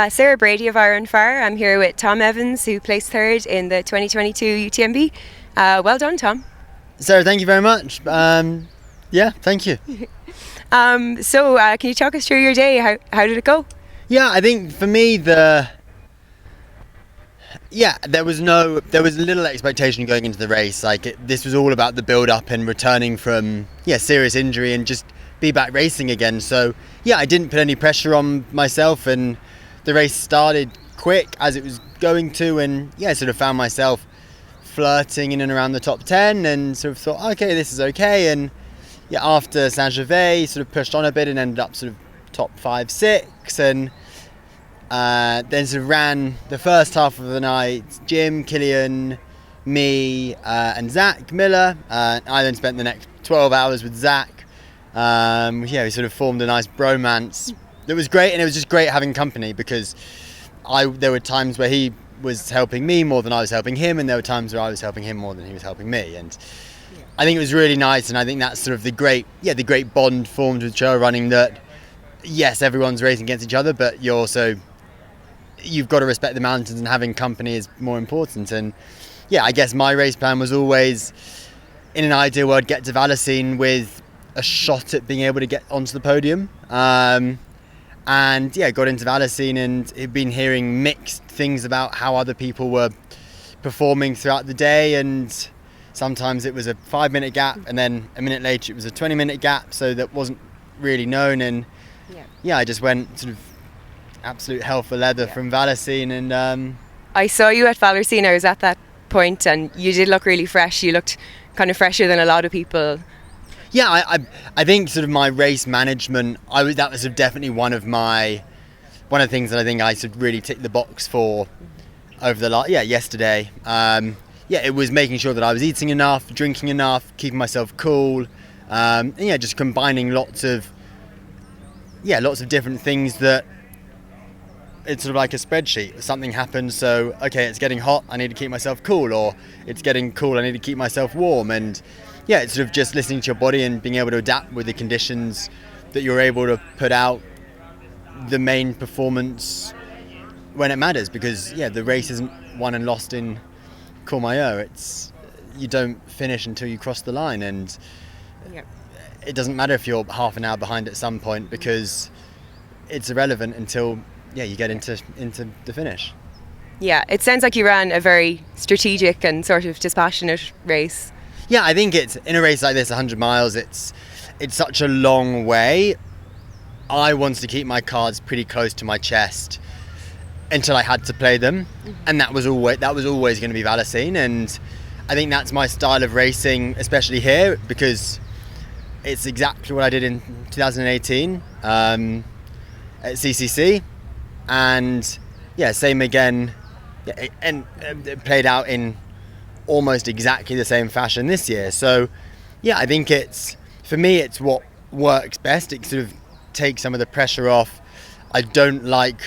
Sarah Brady of Iron Fire. I'm here with Tom Evans, who placed third in the 2022 UTMB. Well done, Tom. Sarah, thank you very much. Thank you. Can you talk us through your day? How did it go? Yeah, I think for me there was little expectation going into the race. This was all about the build up and returning from serious injury and just be back racing again. So I didn't put any pressure on myself, and the race started quick as it was going to, and sort of found myself flirting in and around the top 10 and sort of thought, okay, this is okay. And after Saint-Gervais sort of pushed on a bit and ended up sort of top 5, 6, and then sort of ran the first half of the night. Jim, Killian, me, and Zach Miller. I then spent the next 12 hours with Zach. We sort of formed a nice bromance. It was great, and it was just great having company because there were times where he was helping me more than I was helping him, and there were times where I was helping him more than he was helping me. And I think it was really nice, and I think that's sort of the great bond formed with trail running, that yes, everyone's racing against each other, but you've got to respect the mountains, and having company is more important. And I guess my race plan was always, in an ideal world, get to Vallecine with a shot at being able to get onto the podium. Got into Vallecine and had been hearing mixed things about how other people were performing throughout the day, and sometimes it was a 5-minute gap and then a minute later it was a 20-minute gap, so that wasn't really known. And I just went sort of absolute hell for leather from Vallecine. And I saw you at Vallecine. I was at that point and you did look really fresh. You looked kind of fresher than a lot of people. I think sort of my race management, that was sort of definitely one of the things that I think I sort of really ticked the box for over the yesterday. It was making sure that I was eating enough, drinking enough, keeping myself cool, just combining lots of different things. That it's sort of like a spreadsheet. Something happens, so okay, it's getting hot, I need to keep myself cool, or it's getting cool, I need to keep myself warm. And it's sort of just listening to your body and being able to adapt with the conditions that you're able to put out the main performance when it matters. Because the race isn't won and lost in Courmayeur. It's, you don't finish until you cross the line, and it doesn't matter if you're half an hour behind at some point, because it's irrelevant until you get into the finish. It sounds like you ran a very strategic and sort of dispassionate race. I think it's, in a race like this, 100 miles, it's such a long way. I wanted to keep my cards pretty close to my chest until I had to play them, and that was always going to be Vallecine. And I think that's my style of racing, especially here, because it's exactly what I did in 2018 at CCC, and same again, and it played out in almost exactly the same fashion this year. So I think for me it's what works best. It sort of takes some of the pressure off. I don't like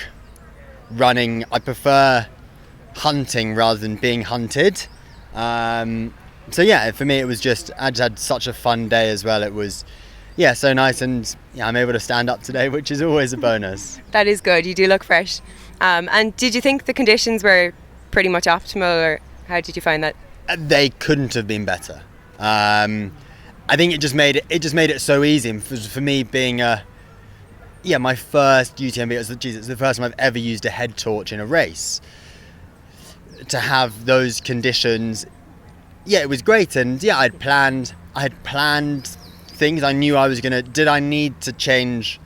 running. I prefer hunting rather than being hunted. For me it was just, I just had such a fun day as well. It was so nice, and I'm able to stand up today, which is always a bonus. That is good. You do look fresh. And did you think the conditions were pretty much optimal, or how did you find that? They couldn't have been better. I think it just made it so easy. And for me, being my first UTMB, it's the first time I've ever used a head torch in a race. To have those conditions, it was great. And I had planned things. I knew I was gonna. Did I need to change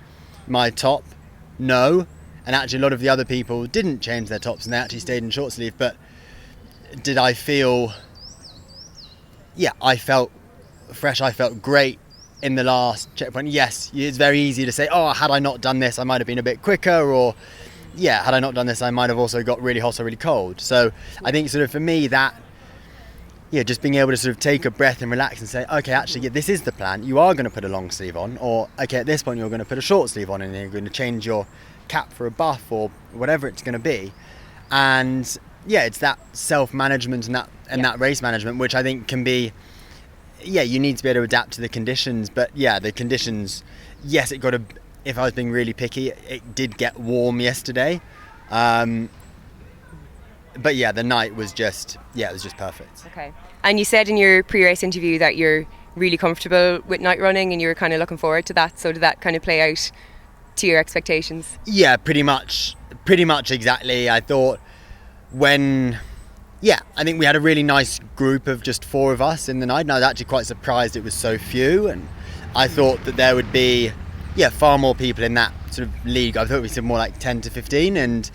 my top? No. And actually, a lot of the other people didn't change their tops, and they actually stayed in short sleeve. But did I feel? I felt fresh. I felt great in the last checkpoint. Yes, it's very easy to say, had I not done this, I might have been a bit quicker, or had I not done this, I might have also got really hot or really cold. So I think sort of for me that, just being able to sort of take a breath and relax and say, okay, actually, this is the plan. You are going to put a long sleeve on, or okay, at this point you're going to put a short sleeve on, and you're going to change your cap for a buff or whatever it's going to be. And it's that self-management and that race management, which I think can be, you need to be able to adapt to the conditions. But the conditions, if I was being really picky, it did get warm yesterday. But yeah, the night was just, it was just perfect. Okay. And you said in your pre-race interview that you're really comfortable with night running and you were kind of looking forward to that. So did that kind of play out to your expectations? Yeah, pretty much exactly. I thought I think we had a really nice group of just 4 of us in the night, and I was actually quite surprised it was so few, and I thought that there would be far more people in that sort of league. I thought we said more like 10 to 15, and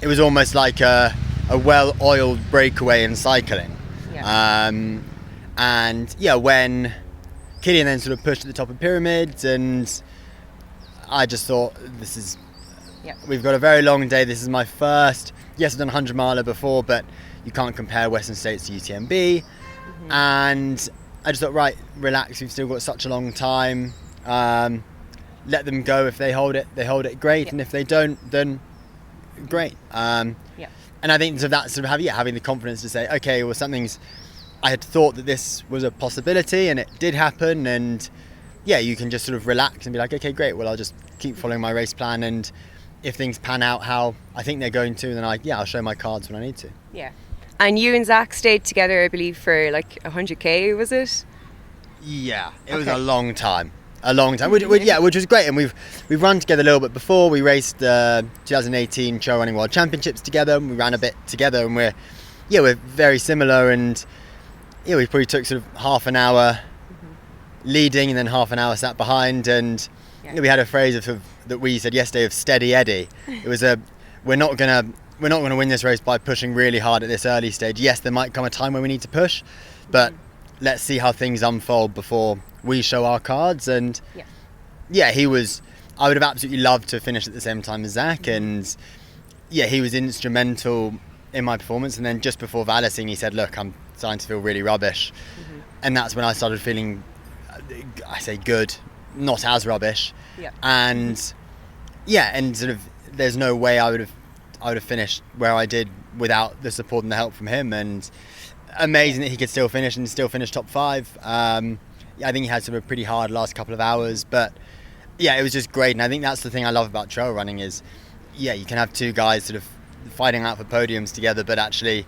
it was almost like a well-oiled breakaway in cycling. When Killian then sort of pushed at the top of pyramids, and I just thought, we've got a very long day. This is my first, I've done 100 miler before, but you can't compare Western States to UTMB. And I just thought, right, relax, we've still got such a long time. Let them go. If they hold it, great. And if they don't, then great. And I think having the confidence to say, okay, well, I had thought that this was a possibility and it did happen, and you can just sort of relax and be like, okay, great, well, I'll just keep following my race plan, and if things pan out how I think they're going to, then I'll show my cards when I need to. Yeah. And you and Zach stayed together, I believe, for like 100k, was it? Yeah, it was a long time, which was great. And we've run together a little bit before. We raced the 2018 Trail Running World Championships together, and we ran a bit together, and we're very similar. And we probably took sort of half an hour leading and then half an hour sat behind, and we had a phrase that we said yesterday of steady Eddie. It was we're not gonna win this race by pushing really hard at this early stage. Yes, there might come a time where we need to push, but let's see how things unfold before we show our cards. And I would have absolutely loved to finish at the same time as Zach, and he was instrumental in my performance. And then just before Valacing, he said, look, I'm starting to feel really rubbish. And that's when I started feeling, I say good, not as rubbish. And sort of there's no way I would have finished where I did without the support and the help from him. And amazing that he could still finish top 5. I think he had sort of a pretty hard last couple of hours, but it was just great. And I think that's the thing I love about trail running is you can have 2 guys sort of fighting out for podiums together, but actually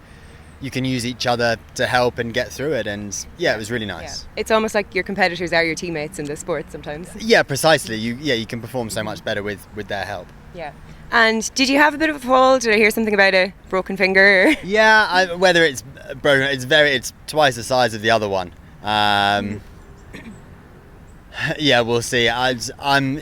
you can use each other to help and get through it. And it was really nice. It's almost like your competitors are your teammates in the sport sometimes. Precisely. You can perform so much better with their help. And did you have a bit of a fall? Did I hear something about a broken finger? Whether it's broken, it's twice the size of the other one. We'll see. I'm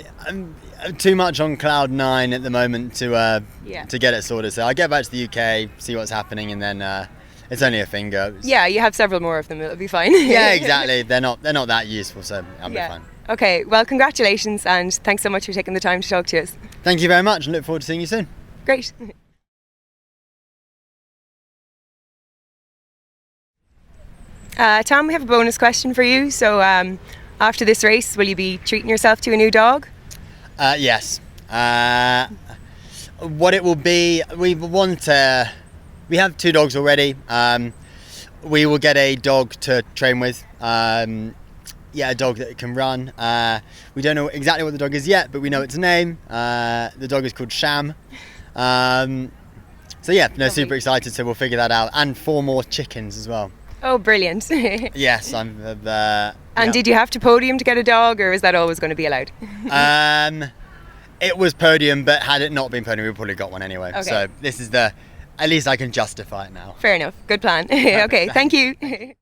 too much on cloud 9 at the moment to get it sorted. So I'll get back to the UK, see what's happening, and then it's only a finger. You have several more of them. It'll be fine. Exactly. They're not that useful, so I'll be fine. Okay. Well, congratulations, and thanks so much for taking the time to talk to us. Thank you very much, and look forward to seeing you soon. Great. Tom, we have a bonus question for you. So after this race, will you be treating yourself to a new dog? Yes. What it will be, we have 2 dogs already. We will get a dog to train with. A dog that can run. We don't know exactly what the dog is yet, but we know its name. The dog is called Sham. Super excited. So we'll figure that out. And 4 more chickens as well. Oh, brilliant. Yes, And did you have to podium to get a dog, or is that always going to be allowed? It was podium, but had it not been podium, we probably got one anyway. Okay. So this is at least I can justify it now. Fair enough. Good plan. Okay, thank you.